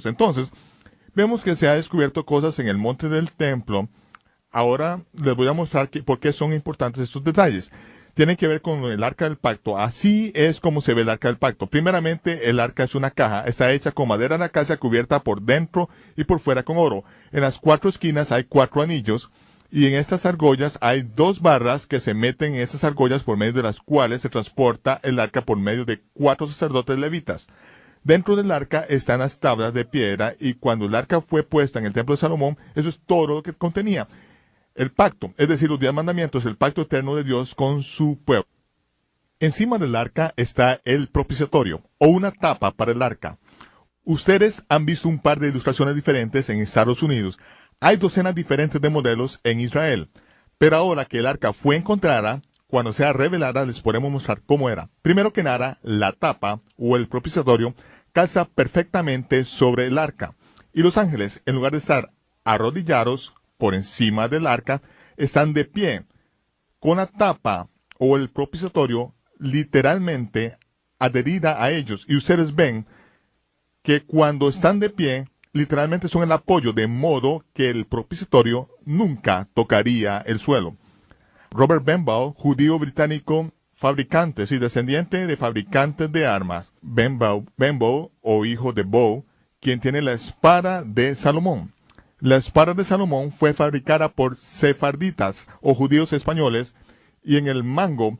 Entonces, vemos que se ha descubierto cosas en el monte del templo. Ahora les voy a mostrar por qué son importantes estos detalles. Tienen que ver con el arca del pacto. Así es como se ve el arca del pacto. Primeramente, el arca es una caja. Está hecha con madera de acacia cubierta por dentro y por fuera con oro. En las 4 esquinas hay 4 anillos. Y en estas argollas hay 2 barras que se meten en esas argollas por medio de las cuales se transporta el arca por medio de 4 sacerdotes levitas. Dentro del arca están las tablas de piedra y cuando el arca fue puesta en el templo de Salomón, eso es todo lo que contenía. El pacto, es decir, los 10 mandamientos, el pacto eterno de Dios con su pueblo. Encima del arca está el propiciatorio, o una tapa para el arca. Ustedes han visto un par de ilustraciones diferentes en Estados Unidos. Hay docenas diferentes de modelos en Israel. Pero ahora que el arca fue encontrada, cuando sea revelada les podemos mostrar cómo era. Primero que nada, la tapa, o el propiciatorio, calza perfectamente sobre el arca. Y los ángeles, en lugar de estar arrodillados por encima del arca, están de pie, con la tapa o el propiciatorio literalmente adherida a ellos. Y ustedes ven que cuando están de pie, literalmente son el apoyo, de modo que el propiciatorio nunca tocaría el suelo. Robert Benbow, judío británico, fabricante y descendiente de fabricantes de armas. Benbow, o hijo de Bow, quien tiene la espada de Salomón. La espada de Salomón fue fabricada por sefarditas o judíos españoles y en el mango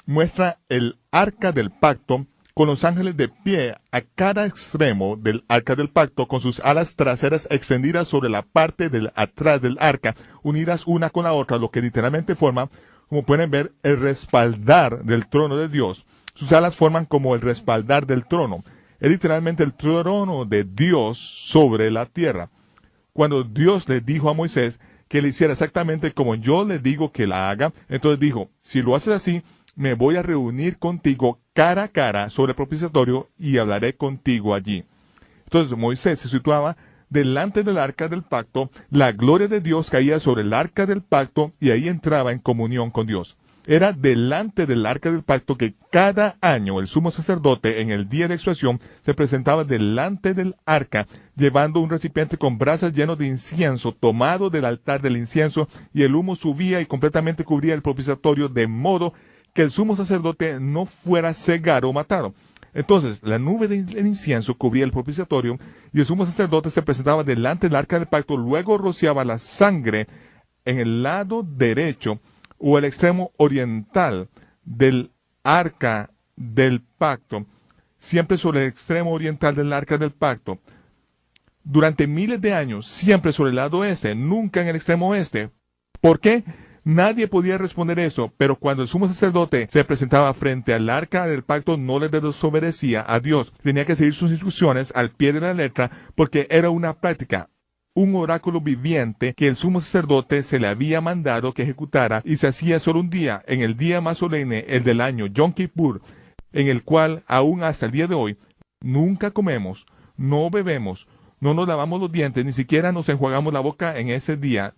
muestra el arca del pacto con los ángeles de pie a cada extremo del arca del pacto con sus alas traseras extendidas sobre la parte del atrás del arca, unidas una con la otra, lo que literalmente forma, como pueden ver, el respaldar del trono de Dios. Sus alas forman como el respaldar del trono. Es literalmente el trono de Dios sobre la tierra. Cuando Dios le dijo a Moisés que le hiciera exactamente como yo le digo que la haga, entonces dijo, si lo haces así, me voy a reunir contigo cara a cara sobre el propiciatorio y hablaré contigo allí. Entonces Moisés se situaba delante del arca del pacto, la gloria de Dios caía sobre el arca del pacto y ahí entraba en comunión con Dios. Era delante del arca del pacto que cada año el sumo sacerdote en el día de expiación se presentaba delante del arca, llevando un recipiente con brasas lleno de incienso, tomado del altar del incienso, y el humo subía y completamente cubría el propiciatorio, de modo que el sumo sacerdote no fuera cegado o matado. Entonces, la nube del incienso cubría el propiciatorio, y el sumo sacerdote se presentaba delante del arca del pacto, luego rociaba la sangre en el lado derecho o el extremo oriental del arca del pacto, siempre sobre el extremo oriental del arca del pacto. Durante miles de años, siempre sobre el lado este, nunca en el extremo oeste. ¿Por qué? Nadie podía responder eso, pero cuando el sumo sacerdote se presentaba frente al arca del pacto, no le desobedecía a Dios. Tenía que seguir sus instrucciones al pie de la letra, porque era una práctica, un oráculo viviente que el sumo sacerdote se le había mandado que ejecutara, y se hacía solo un día, en el día más solemne, el del año, Yom Kippur, en el cual, aún hasta el día de hoy, nunca comemos, no bebemos, no nos lavamos los dientes, ni siquiera nos enjuagamos la boca en ese día.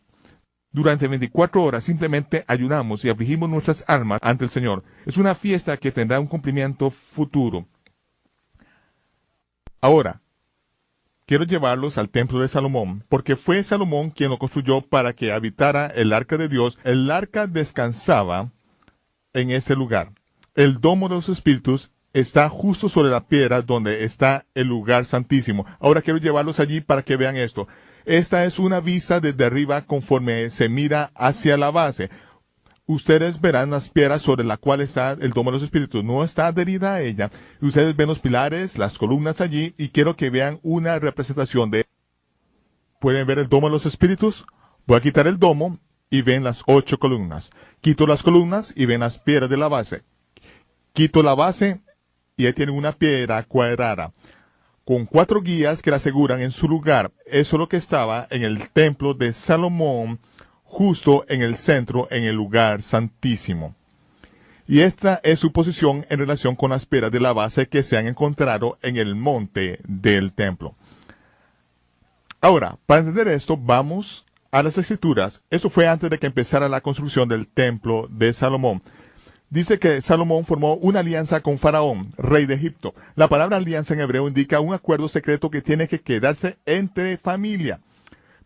Durante 24 horas simplemente ayunamos y afligimos nuestras almas ante el Señor. Es una fiesta que tendrá un cumplimiento futuro. Ahora, quiero llevarlos al templo de Salomón, porque fue Salomón quien lo construyó para que habitara el arca de Dios. El arca descansaba en ese lugar. El domo de los espíritus está justo sobre la piedra donde está el lugar santísimo. Ahora quiero llevarlos allí para que vean esto. Esta es una vista desde arriba conforme se mira hacia la base. Ustedes verán las piedras sobre la cual está el domo de los espíritus. No está adherida a ella. Ustedes ven los pilares, las columnas allí, y quiero que vean una representación de... ¿Pueden ver el domo de los espíritus? Voy a quitar el domo y ven las 8 columnas. Quito las columnas y ven las piedras de la base. Quito la base y ahí tienen una piedra cuadrada, con 4 guías que la aseguran en su lugar. Eso es lo que estaba en el templo de Salomón, justo en el centro, en el lugar santísimo. Y esta es su posición en relación con las piedras de la base que se han encontrado en el monte del templo. Ahora, para entender esto, vamos a las Escrituras. Esto fue antes de que empezara la construcción del templo de Salomón. dice que Salomón formó una alianza con Faraón, rey de Egipto. La palabra alianza en hebreo indica un acuerdo secreto que tiene que quedarse entre familia.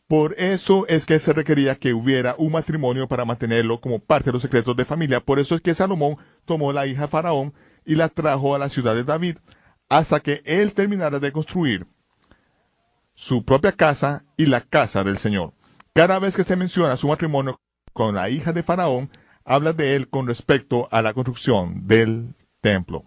Por eso es que se requería que hubiera un matrimonio para mantenerlo como parte de los secretos de familia. Por eso es que Salomón tomó la hija de Faraón y la trajo a la ciudad de David, hasta que él terminara de construir su propia casa y la casa del Señor. Cada vez que se menciona su matrimonio con la hija de Faraón, habla de él con respecto a la construcción del templo.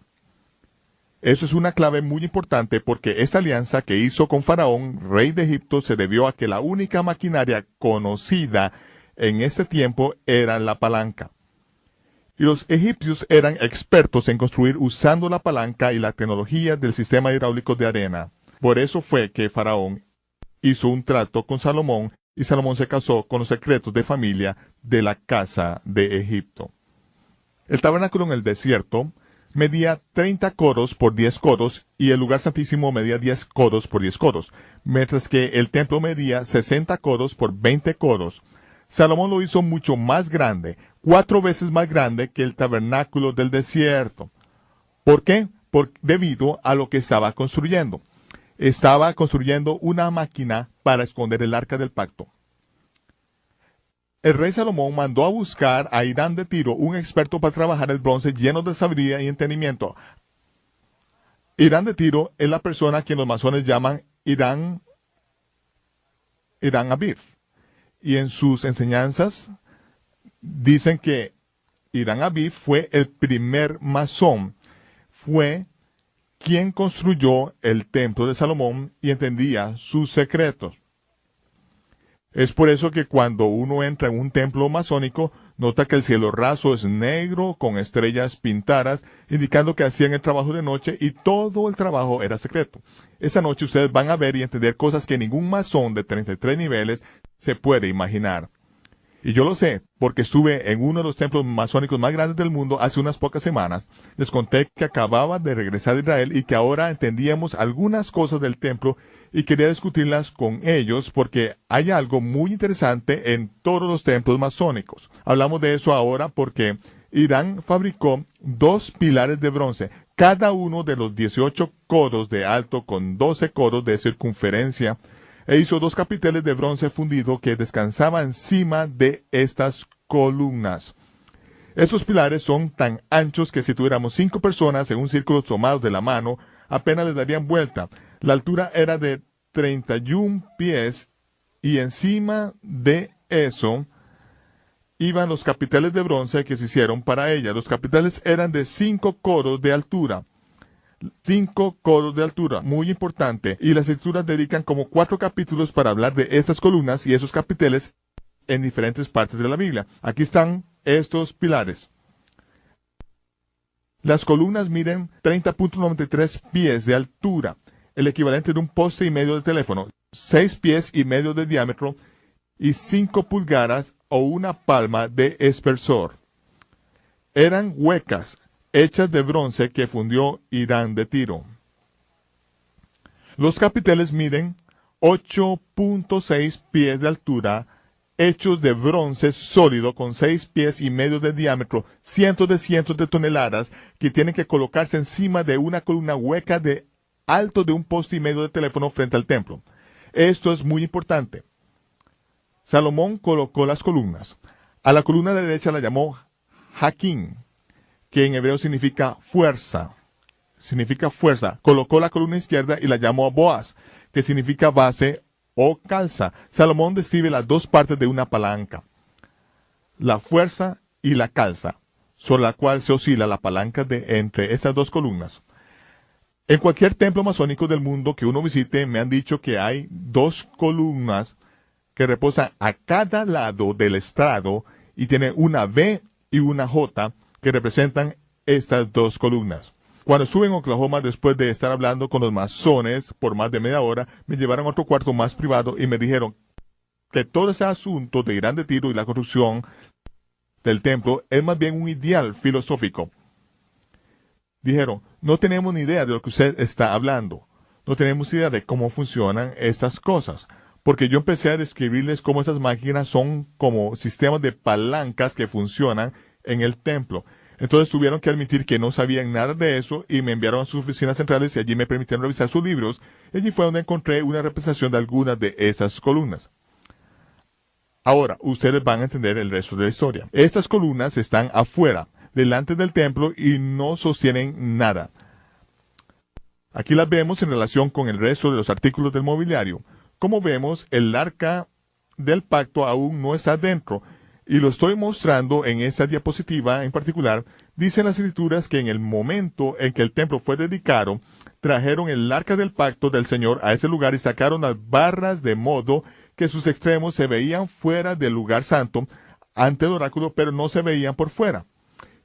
Eso es una clave muy importante porque esta alianza que hizo con Faraón, rey de Egipto, se debió a que la única maquinaria conocida en ese tiempo era la palanca. Y los egipcios eran expertos en construir usando la palanca y la tecnología del sistema hidráulico de arena. Por eso fue que Faraón hizo un trato con Salomón y Salomón se casó con los secretos de familia de la casa de Egipto. El tabernáculo en el desierto medía 30 codos por 10 codos y el lugar santísimo medía 10 codos por 10 codos, mientras que el templo medía 60 codos por 20 codos. Salomón lo hizo mucho más grande, 4 veces más grande que el tabernáculo del desierto. ¿Por qué? Debido a lo que estaba construyendo. Estaba construyendo una máquina para esconder el arca del pacto. El rey Salomón mandó a buscar a Hirán de Tiro, un experto para trabajar el bronce lleno de sabiduría y entendimiento. Hirán de Tiro es la persona a quien los masones llaman Hirán Aviv. Y en sus enseñanzas dicen que Hirán Aviv fue el primer masón. Fue quien construyó el templo de Salomón y entendía sus secretos. Es por eso que cuando uno entra en un templo masónico, nota que el cielo raso es negro con estrellas pintadas, indicando que hacían el trabajo de noche y todo el trabajo era secreto. Esa noche ustedes van a ver y entender cosas que ningún masón de 33 niveles se puede imaginar. Y yo lo sé, porque estuve en uno de los templos masónicos más grandes del mundo hace unas pocas semanas. Les conté que acababa de regresar de Israel y que ahora entendíamos algunas cosas del templo y quería discutirlas con ellos porque hay algo muy interesante en todos los templos masónicos. Hablamos de eso ahora porque Hirán fabricó 2 pilares de bronce, cada uno de los 18 codos de alto con 12 codos de circunferencia, e hizo 2 capiteles de bronce fundido que descansaban encima de estas columnas. Esos pilares son tan anchos que si tuviéramos 5 personas en un círculo tomados de la mano, apenas les darían vuelta. La altura era de 31 pies y encima de eso iban los capiteles de bronce que se hicieron para ella. Los capiteles eran de 5 codos de altura. 5 codos de altura, muy importante, y las escrituras dedican como 4 capítulos para hablar de estas columnas y esos capiteles en diferentes partes de la Biblia. Aquí están estos pilares. Las columnas miden 30.93 pies de altura, el equivalente de un poste y medio de teléfono, 6 pies y medio de diámetro y 5 pulgadas o una palma de espesor. Eran huecas, hechas de bronce que fundió Hirán de Tiro. Los capiteles miden 8.6 pies de altura, hechos de bronce sólido con 6 pies y medio de diámetro, cientos de toneladas que tienen que colocarse encima de una columna hueca de alto de un poste y medio de teléfono frente al templo. Esto es muy importante. Salomón colocó las columnas. A la columna derecha la llamó Jaquín, que en hebreo significa fuerza. Significa fuerza. Colocó la columna izquierda y la llamó Boaz, que significa base o calza. Salomón describe las 2 partes de una palanca, la fuerza y la calza, sobre la cual se oscila la palanca de entre esas 2 columnas. En cualquier templo masónico del mundo que uno visite, me han dicho que hay 2 columnas que reposan a cada lado del estrado y tiene una V y una J que representan estas 2 columnas. Cuando estuve en Oklahoma, después de estar hablando con los masones por más de media hora, me llevaron a otro cuarto más privado y me dijeron que todo ese asunto de Hirán de Tiro y la construcción del templo es más bien un ideal filosófico. Dijeron, no tenemos ni idea de lo que usted está hablando. No tenemos idea de cómo funcionan estas cosas. Porque yo empecé a describirles cómo esas máquinas son como sistemas de palancas que funcionan en el templo. Entonces tuvieron que admitir que no sabían nada de eso y me enviaron a sus oficinas centrales y allí me permitieron revisar sus libros. Y allí fue donde encontré una representación de algunas de esas columnas. Ahora, ustedes van a entender el resto de la historia. Estas columnas están afuera, delante del templo y no sostienen nada. Aquí las vemos en relación con el resto de los artículos del mobiliario. Como vemos, el arca del pacto aún no está dentro. Y lo estoy mostrando en esa diapositiva en particular. Dicen las escrituras que en el momento en que el templo fue dedicado, trajeron el arca del pacto del Señor a ese lugar y sacaron las barras de modo que sus extremos se veían fuera del lugar santo ante el oráculo, pero no se veían por fuera.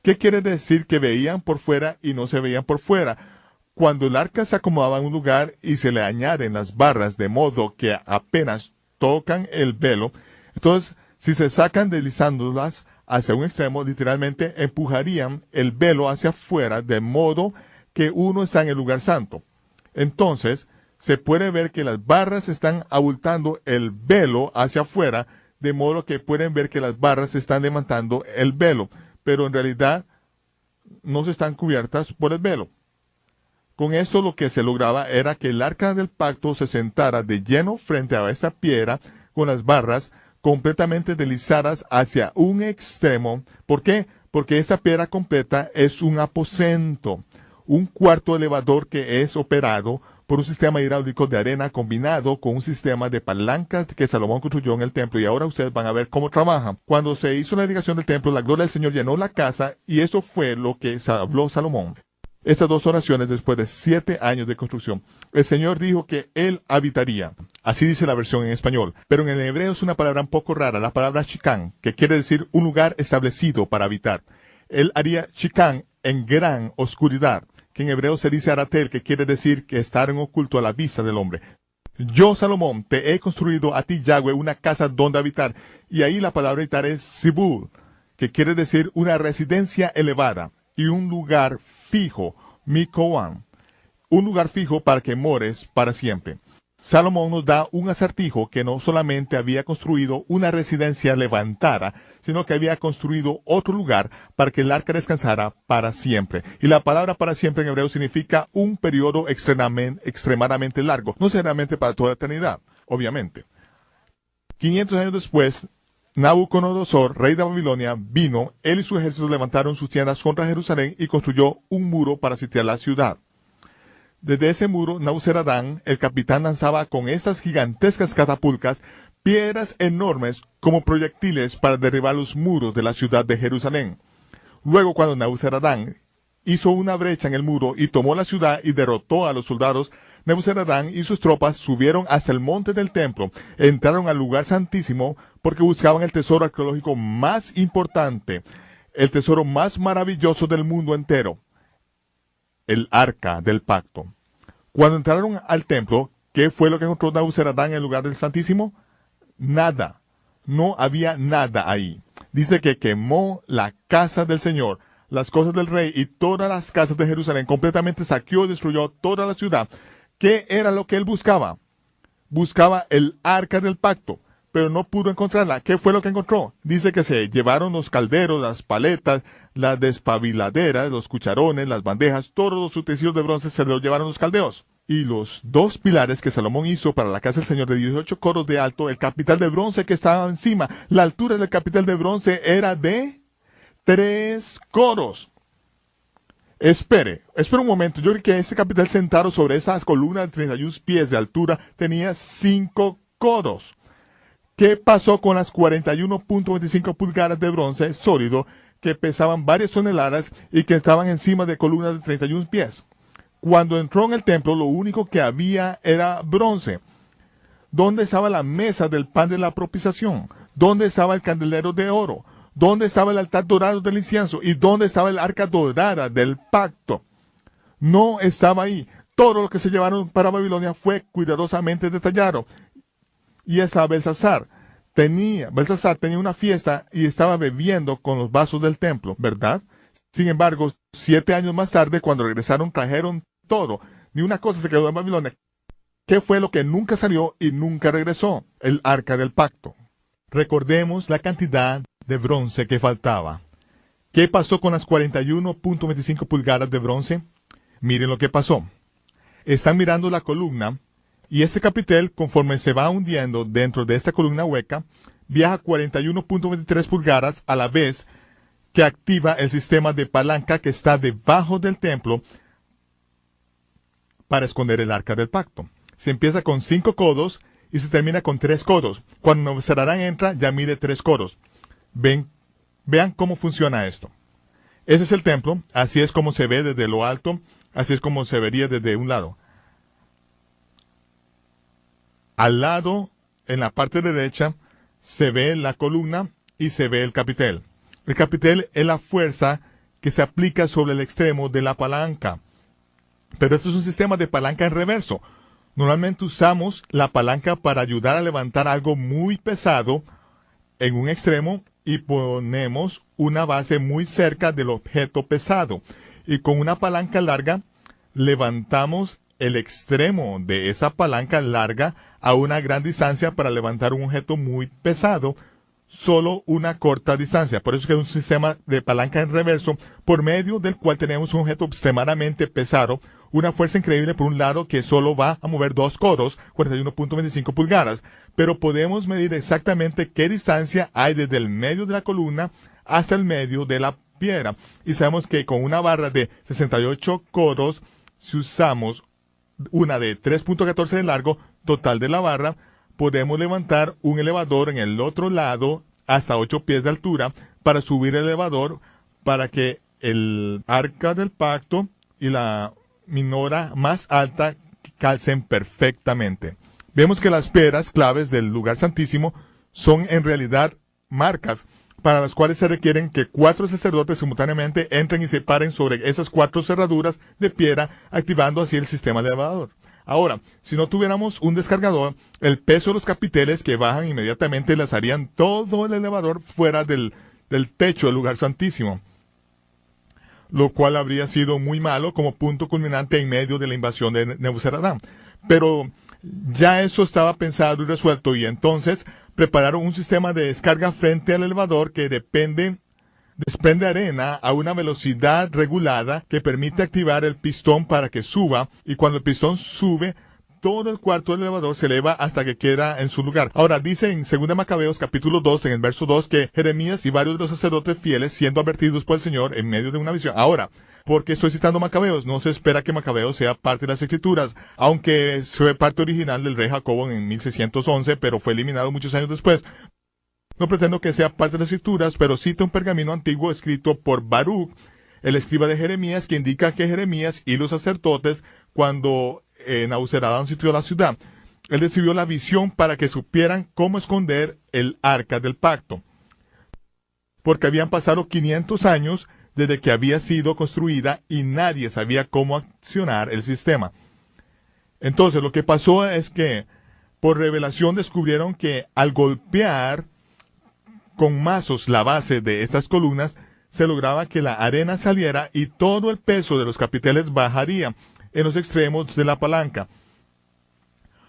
¿Qué quiere decir que veían por fuera y no se veían por fuera? Cuando el arca se acomodaba en un lugar y se le añaden las barras de modo que apenas tocan el velo, entonces si se sacan deslizándolas hacia un extremo, literalmente empujarían el velo hacia afuera de modo que uno está en el lugar santo. Entonces, se puede ver que las barras están abultando el velo hacia afuera, de modo que pueden ver que las barras están levantando el velo, pero en realidad no se están cubiertas por el velo. Con esto lo que se lograba era que el arca del pacto se sentara de lleno frente a esa piedra con las barras completamente deslizadas hacia un extremo. ¿Por qué? Porque esta piedra completa es un aposento, un cuarto elevador que es operado por un sistema hidráulico de arena combinado con un sistema de palancas que Salomón construyó en el templo. Y ahora ustedes van a ver cómo trabaja. Cuando se hizo la irrigación del templo, la gloria del Señor llenó la casa y esto fue lo que habló Salomón. Estas dos oraciones después de 7 años de construcción. El Señor dijo que Él habitaría. Así dice la versión en español. Pero en el hebreo es una palabra un poco rara, la palabra shikán, que quiere decir un lugar establecido para habitar. Él haría shikán en gran oscuridad, que en hebreo se dice aratel, que quiere decir que estar en oculto a la vista del hombre. Yo, Salomón, te he construido a ti, Yahweh, una casa donde habitar. Y ahí la palabra habitar es sibul, que quiere decir una residencia elevada y un lugar fijo, Mikoan, un lugar fijo para que mores para siempre. Salomón nos da un acertijo que no solamente había construido una residencia levantada, sino que había construido otro lugar para que el arca descansara para siempre. Y la palabra para siempre en hebreo significa un periodo extremadamente largo, no solamente para toda la eternidad, obviamente. 500 años después, Nabucodonosor, rey de Babilonia, vino, él y su ejército levantaron sus tiendas contra Jerusalén y construyó un muro para sitiar la ciudad. Desde ese muro, Nabuzaradán, el capitán, lanzaba con estas gigantescas catapultas piedras enormes como proyectiles para derribar los muros de la ciudad de Jerusalén. Luego, cuando Nabuzaradán hizo una brecha en el muro y tomó la ciudad y derrotó a los soldados, Nabuzaradán y sus tropas subieron hasta el monte del templo, entraron al lugar santísimo porque buscaban el tesoro arqueológico más importante, el tesoro más maravilloso del mundo entero, el arca del pacto. Cuando entraron al templo, ¿qué fue lo que encontró Nabuzaradán en el lugar del santísimo? Nada. No había nada ahí. Dice que quemó la casa del Señor, las cosas del rey y todas las casas de Jerusalén, completamente saqueó y destruyó toda la ciudad. ¿Qué era lo que él buscaba? Buscaba el arca del pacto, pero no pudo encontrarla. ¿Qué fue lo que encontró? Dice que se llevaron los calderos, las paletas, las despabiladeras, los cucharones, las bandejas, todos los utensilios de bronce se los llevaron los caldeos. Y los 2 pilares que Salomón hizo para la casa del Señor de 18 coros de alto, el capital de bronce que estaba encima, la altura del capital de bronce era de 3 coros. Espere un momento. Yo creo que ese capital sentado sobre esas columnas de 31 pies de altura tenía 5 coros. ¿Qué pasó con las 41.25 pulgadas de bronce sólido que pesaban varias toneladas y que estaban encima de columnas de 31 pies? Cuando entró en el templo, lo único que había era bronce. ¿Dónde estaba la mesa del pan de la propiciación? ¿Dónde estaba el candelero de oro? ¿Dónde estaba el altar dorado del incienso? ¿Y dónde estaba el arca dorada del pacto? No estaba ahí. Todo lo que se llevaron para Babilonia fue cuidadosamente detallado. Y estaba Belsasar tenía una fiesta y estaba bebiendo con los vasos del templo, ¿verdad? Sin embargo, 7 años más tarde, cuando regresaron, trajeron todo. Ni una cosa se quedó en Babilonia. ¿Qué fue lo que nunca salió y nunca regresó? El arca del pacto. Recordemos la cantidad de bronce que faltaba. ¿Qué pasó con las 41.25 pulgadas de bronce? Miren lo que pasó. Están mirando la columna y este capitel, conforme se va hundiendo dentro de esta columna hueca, viaja 41.23 pulgadas a la vez que activa el sistema de palanca que está debajo del templo para esconder el arca del pacto. Se empieza con 5 codos y se termina con 3 codos. Cuando Nebuzaradán entra, ya mide 3 codos. Vean cómo funciona esto. Ese es el templo, así es como se ve desde lo alto, así es como se vería desde un lado. Al lado, en la parte derecha, se ve la columna y se ve el capitel. El capitel es la fuerza que se aplica sobre el extremo de la palanca. Pero esto es un sistema de palanca en reverso. Normalmente usamos la palanca para ayudar a levantar algo muy pesado en un extremo y ponemos una base muy cerca del objeto pesado. Y con una palanca larga levantamos el extremo de esa palanca larga a una gran distancia para levantar un objeto muy pesado, solo una corta distancia. Por eso es que es un sistema de palanca en reverso, por medio del cual tenemos un objeto extremadamente pesado, una fuerza increíble por un lado que solo va a mover 2 codos, 41.25 pulgadas, pero podemos medir exactamente qué distancia hay desde el medio de la columna hasta el medio de la piedra. Y sabemos que con una barra de 68 codos, si usamos una de 3.14 de largo total de la barra, podemos levantar un elevador en el otro lado hasta 8 pies de altura para subir el elevador para que el arca del pacto y la minora más alta calcen perfectamente. Vemos que las piedras claves del lugar santísimo son en realidad marcas para las cuales se requieren que 4 sacerdotes simultáneamente entren y se paren sobre esas 4 cerraduras de piedra, activando así el sistema de elevador. Ahora, si no tuviéramos un descargador, el peso de los capiteles que bajan inmediatamente lanzarían todo el elevador fuera del techo del lugar santísimo, lo cual habría sido muy malo como punto culminante en medio de la invasión de Nebuzaradán. Pero ya eso estaba pensado y resuelto, y entonces prepararon un sistema de descarga frente al elevador que desprende arena a una velocidad regulada que permite activar el pistón para que suba, y cuando el pistón sube, todo el cuarto del elevador se eleva hasta que queda en su lugar. Ahora, dice en 2 Macabeos capítulo 2, en el verso 2, que Jeremías y varios de los sacerdotes fieles siendo advertidos por el Señor en medio de una visión. Ahora, ¿por qué estoy citando Macabeos? No se espera que Macabeos sea parte de las Escrituras, aunque fue parte original del rey Jacobo en 1611, pero fue eliminado muchos años después. No pretendo que sea parte de las Escrituras, pero cita un pergamino antiguo escrito por Baruch, el escriba de Jeremías, que indica que Jeremías y los sacerdotes, cuando Nabuzaradán sitió la ciudad, él recibió la visión para que supieran cómo esconder el arca del pacto. Porque habían pasado 500 años desde que había sido construida y nadie sabía cómo accionar el sistema. Entonces lo que pasó es que por revelación descubrieron que al golpear con mazos la base de estas columnas, se lograba que la arena saliera y todo el peso de los capiteles bajaría en los extremos de la palanca.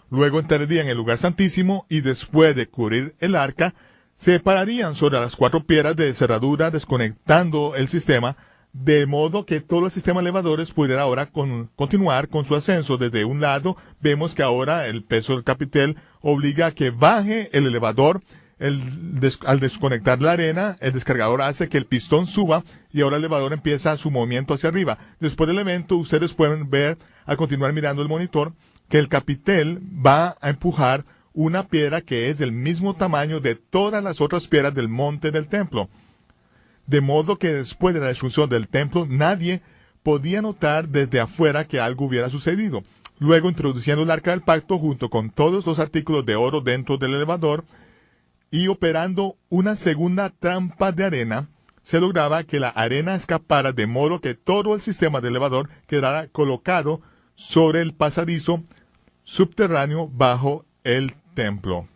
Luego entrarían en el lugar santísimo y después de cubrir el arca, se pararían sobre las 4 piedras de cerradura desconectando el sistema, de modo que todo el sistema de elevadores pudiera ahora continuar con su ascenso. Desde un lado vemos que ahora el peso del capitel obliga a que baje el elevador. Al desconectar la arena, el descargador hace que el pistón suba y ahora el elevador empieza su movimiento hacia arriba. Después del evento, ustedes pueden ver, al continuar mirando el monitor, que el capitel va a empujar una piedra que es del mismo tamaño de todas las otras piedras del monte del templo. De modo que después de la destrucción del templo, nadie podía notar desde afuera que algo hubiera sucedido. Luego, introduciendo el arca del pacto junto con todos los artículos de oro dentro del elevador, y operando una segunda trampa de arena, se lograba que la arena escapara de modo que todo el sistema de elevador quedara colocado sobre el pasadizo subterráneo bajo el templo.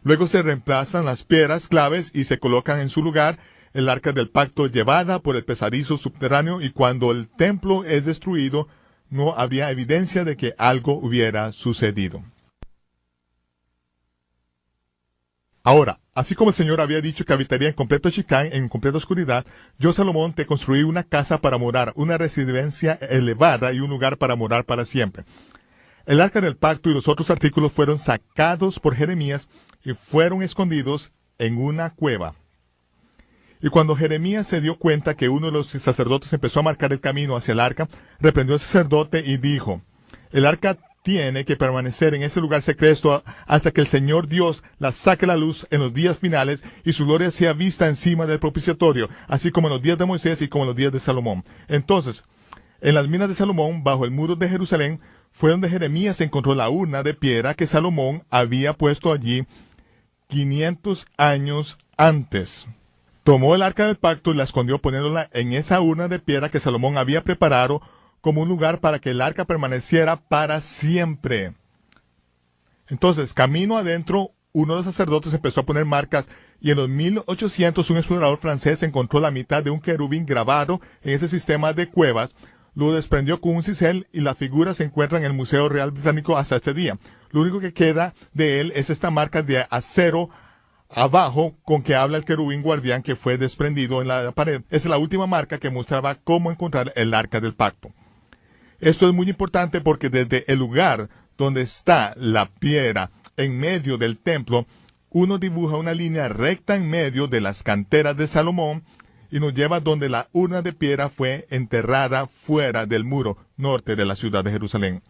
Luego se reemplazan las piedras claves y se colocan en su lugar el arca del pacto llevada por el pasadizo subterráneo, y cuando el templo es destruido, no habría evidencia de que algo hubiera sucedido. Ahora, Así como el Señor había dicho que habitaría en completo Shikán, en completa oscuridad, yo, Salomón, te construí una casa para morar, una residencia elevada y un lugar para morar para siempre. El arca del pacto y los otros artículos fueron sacados por Jeremías y fueron escondidos en una cueva. Y cuando Jeremías se dio cuenta que uno de los sacerdotes empezó a marcar el camino hacia el arca, reprendió al sacerdote y dijo: el arca tiene que permanecer en ese lugar secreto hasta que el Señor Dios la saque a la luz en los días finales y su gloria sea vista encima del propiciatorio, así como en los días de Moisés y como en los días de Salomón. Entonces, en las minas de Salomón, bajo el muro de Jerusalén, fue donde Jeremías encontró la urna de piedra que Salomón había puesto allí 500 años antes. Tomó el arca del pacto y la escondió poniéndola en esa urna de piedra que Salomón había preparado como un lugar para que el arca permaneciera para siempre. Entonces, camino adentro, uno de los sacerdotes empezó a poner marcas y en los 1800 un explorador francés encontró la mitad de un querubín grabado en ese sistema de cuevas, lo desprendió con un cincel y la figura se encuentra en el Museo Real Británico hasta este día. Lo único que queda de él es esta marca de acero abajo con que habla el querubín guardián que fue desprendido en la pared. Esa es la última marca que mostraba cómo encontrar el arca del pacto. Esto es muy importante porque desde el lugar donde está la piedra en medio del templo, uno dibuja una línea recta en medio de las canteras de Salomón y nos lleva donde la urna de piedra fue enterrada fuera del muro norte de la ciudad de Jerusalén.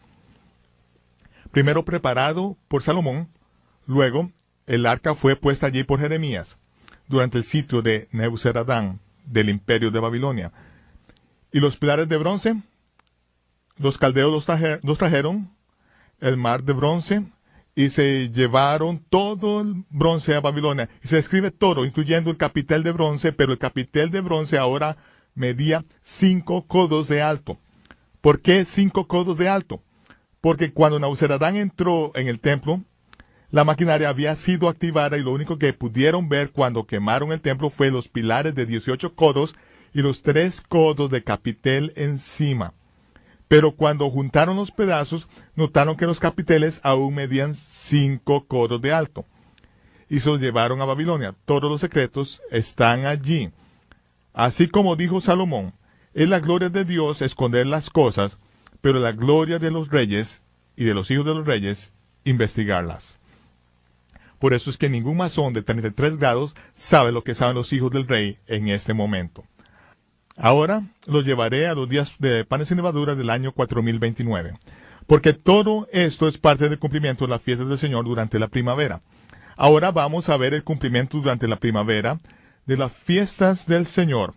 Primero preparado por Salomón, luego el arca fue puesta allí por Jeremías durante el sitio de Nebuzaradán del imperio de Babilonia. Y los pilares de bronce, los caldeos los trajeron, el mar de bronce, y se llevaron todo el bronce a Babilonia. Y se describe todo, incluyendo el capitel de bronce, pero el capitel de bronce ahora medía 5 codos de alto. ¿Por qué 5 codos de alto? Porque cuando Nabuzaradán entró en el templo, la maquinaria había sido activada y lo único que pudieron ver cuando quemaron el templo fue los pilares de 18 codos y los 3 codos de capitel encima. Pero cuando juntaron los pedazos, notaron que los capiteles aún medían 5 codos de alto. Y se los llevaron a Babilonia. Todos los secretos están allí. Así como dijo Salomón, es la gloria de Dios esconder las cosas, pero la gloria de los reyes y de los hijos de los reyes, investigarlas. Por eso es que ningún masón de 33 grados sabe lo que saben los hijos del rey en este momento. Ahora los llevaré a los días de panes sin levadura del año 4029, porque todo esto es parte del cumplimiento de las fiestas del Señor durante la primavera. Ahora vamos a ver el cumplimiento durante la primavera de las fiestas del Señor.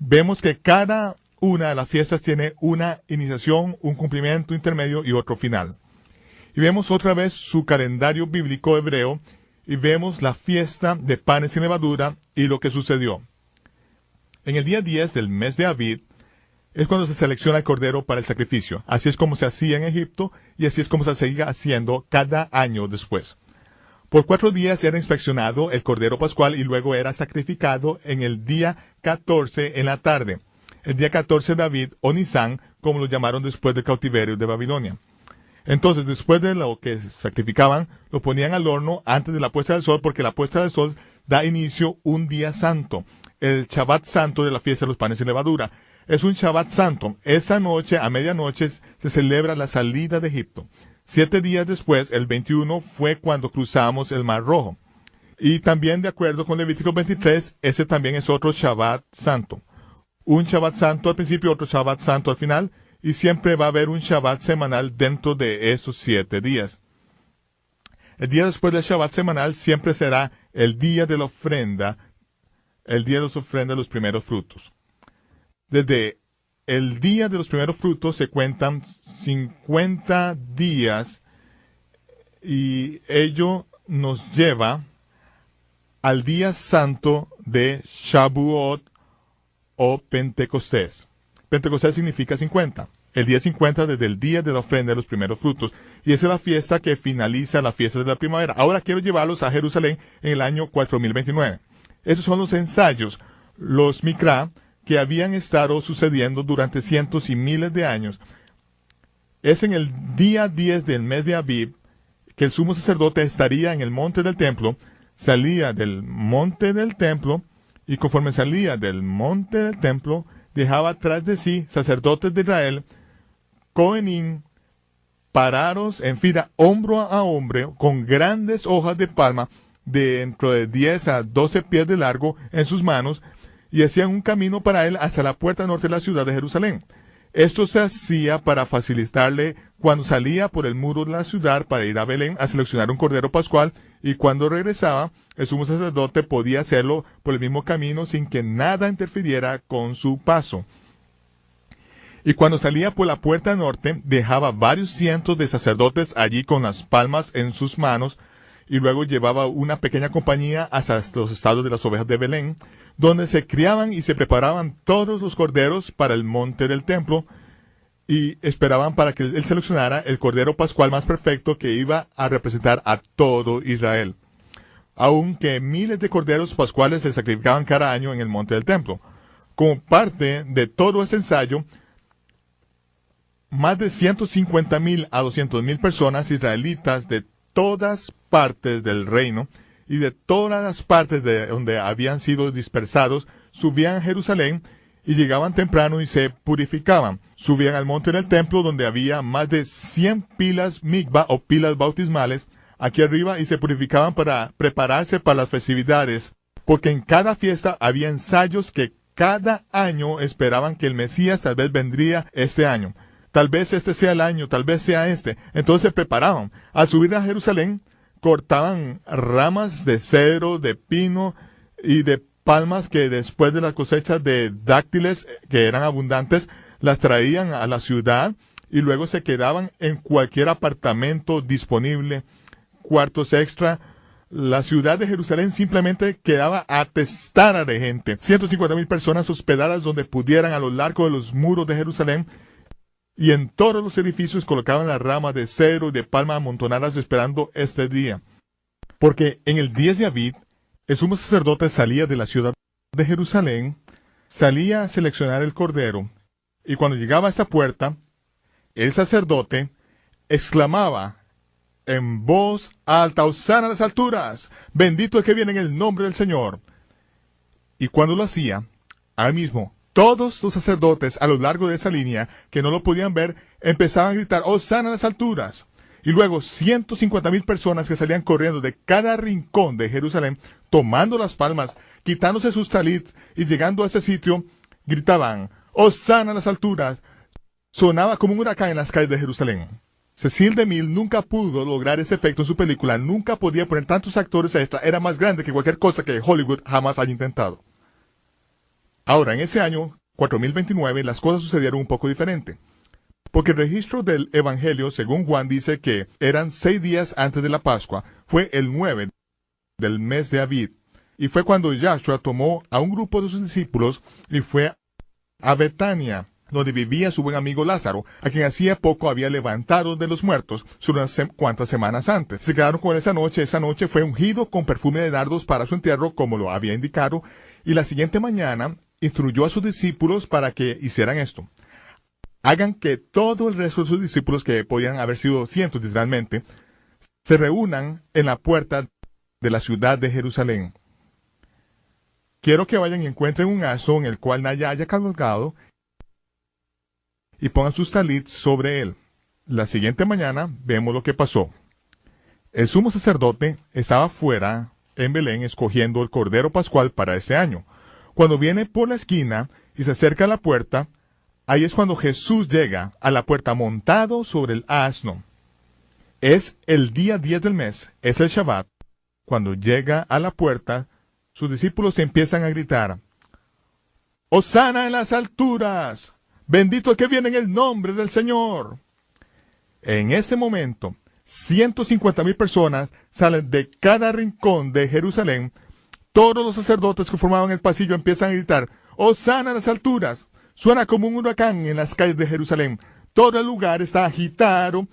Vemos que cada una de las fiestas tiene una iniciación, un cumplimiento intermedio y otro final. Y vemos otra vez su calendario bíblico hebreo y vemos la fiesta de panes sin levadura y lo que sucedió. En el día 10 del mes de Abib es cuando se selecciona el cordero para el sacrificio. Así es como se hacía en Egipto y así es como se sigue haciendo cada año después. Por 4 días era inspeccionado el cordero pascual y luego era sacrificado en el día 14 en la tarde. El día 14 de Abib o Nisán, como lo llamaron después del cautiverio de Babilonia. Entonces, después de lo que sacrificaban, lo ponían al horno antes de la puesta del sol, porque la puesta del sol da inicio un día santo, el Shabbat santo de la fiesta de los panes sin levadura. Es un Shabbat santo. Esa noche, a medianoche, se celebra la salida de Egipto. 7 días después, el 21, fue cuando cruzamos el Mar Rojo. Y también, de acuerdo con Levítico 23, ese también es otro Shabbat santo. Un Shabbat santo al principio, otro Shabbat santo al final, y siempre va a haber un Shabbat semanal dentro de esos 7 días. El día después del Shabbat semanal siempre será el día de la ofrenda, el día de las ofrendas de los primeros frutos. Desde el día de los primeros frutos se cuentan 50 días y ello nos lleva al día santo de Shavuot o Pentecostés. Pentecostés significa 50. El día 50 desde el día de la ofrenda de los primeros frutos. Y esa es la fiesta que finaliza la fiesta de la primavera. Ahora quiero llevarlos a Jerusalén en el año 4029. Esos son los ensayos, los Mikra, que habían estado sucediendo durante cientos y miles de años. Es en el día 10 del mes de Abib que el sumo sacerdote estaría en el monte del templo, salía del monte del templo, y conforme salía del monte del templo, dejaba tras de sí sacerdotes de Israel, Cohenim, parados en fila hombro a hombro, con grandes hojas de palma, de dentro de 10 a 12 pies de largo en sus manos, y hacían un camino para él hasta la puerta norte de la ciudad de Jerusalén. Esto se hacía para facilitarle cuando salía por el muro de la ciudad para ir a Belén a seleccionar un cordero pascual, y cuando regresaba, el sumo sacerdote podía hacerlo por el mismo camino sin que nada interfiriera con su paso. Y cuando salía por la puerta norte, dejaba varios cientos de sacerdotes allí con las palmas en sus manos, y luego llevaba una pequeña compañía hasta los establos de las ovejas de Belén, donde se criaban y se preparaban todos los corderos para el monte del templo, y esperaban para que él seleccionara el cordero pascual más perfecto que iba a representar a todo Israel. Aunque miles de corderos pascuales se sacrificaban cada año en el monte del templo. Como parte de todo ese ensayo, más de 150,000 a 200,000 personas israelitas de todas partes del reino y de todas las partes de donde habían sido dispersados subían a Jerusalén y llegaban temprano y se purificaban. Subían al monte del templo donde había más de 100 pilas mikvah o pilas bautismales aquí arriba y se purificaban para prepararse para las festividades, porque en cada fiesta había ensayos que cada año esperaban que el Mesías tal vez vendría este año. Tal vez este sea el año, tal vez sea este. Entonces se preparaban. Al subir a Jerusalén, cortaban ramas de cedro, de pino y de palmas que después de las cosechas de dáctiles, que eran abundantes, las traían a la ciudad y luego se quedaban en cualquier apartamento disponible, cuartos extra. La ciudad de Jerusalén simplemente quedaba atestada de gente. 150,000 personas hospedadas donde pudieran a lo largo de los muros de Jerusalén, y en todos los edificios colocaban las ramas de cedro y de palma amontonadas esperando este día. Porque en el 10 de Abib, el sumo sacerdote salía de la ciudad de Jerusalén, salía a seleccionar el cordero, y cuando llegaba a esta puerta, el sacerdote exclamaba en voz alta: «Hosana a las alturas, bendito el que viene en el nombre del Señor». Y cuando lo hacía, ahí mismo, todos los sacerdotes a lo largo de esa línea, que no lo podían ver, empezaban a gritar: «Hosana a las alturas». Y luego 150,000 personas que salían corriendo de cada rincón de Jerusalén, tomando las palmas, quitándose sus talit y llegando a ese sitio, gritaban: «Hosana a las alturas». Sonaba como un huracán en las calles de Jerusalén. Cecil DeMille nunca pudo lograr ese efecto en su película, nunca podía poner tantos actores extra, era más grande que cualquier cosa que Hollywood jamás haya intentado. Ahora, en ese año 4029, las cosas sucedieron un poco diferente. Porque el registro del Evangelio, según Juan, dice que eran 6 días antes de la Pascua. Fue el 9 del mes de Abib. Y fue cuando Yahshua tomó a un grupo de sus discípulos y fue a Betania, donde vivía su buen amigo Lázaro, a quien hacía poco había levantado de los muertos, solo unas cuantas semanas antes. Se quedaron con él esa noche fue ungido con perfume de nardos para su entierro, como lo había indicado, y la siguiente mañana instruyó a sus discípulos para que hicieran esto. Hagan que todo el resto de sus discípulos, que podían haber sido cientos literalmente, se reúnan en la puerta de la ciudad de Jerusalén. Quiero que vayan y encuentren un asno en el cual nadie haya cabalgado y pongan sus talits sobre él. La siguiente mañana vemos lo que pasó. El sumo sacerdote estaba fuera en Belén escogiendo el cordero pascual para ese año. Cuando viene por la esquina y se acerca a la puerta, ahí es cuando Jesús llega a la puerta montado sobre el asno. Es el día 10 del mes, es el Shabbat. Cuando llega a la puerta, sus discípulos empiezan a gritar: «Hosana en las alturas, bendito el que viene en el nombre del Señor». En ese momento, 150,000 personas salen de cada rincón de Jerusalén. Todos los sacerdotes que formaban el pasillo empiezan a gritar: «Hosana en las alturas». Suena como un huracán en las calles de Jerusalén. Todo el lugar está agitado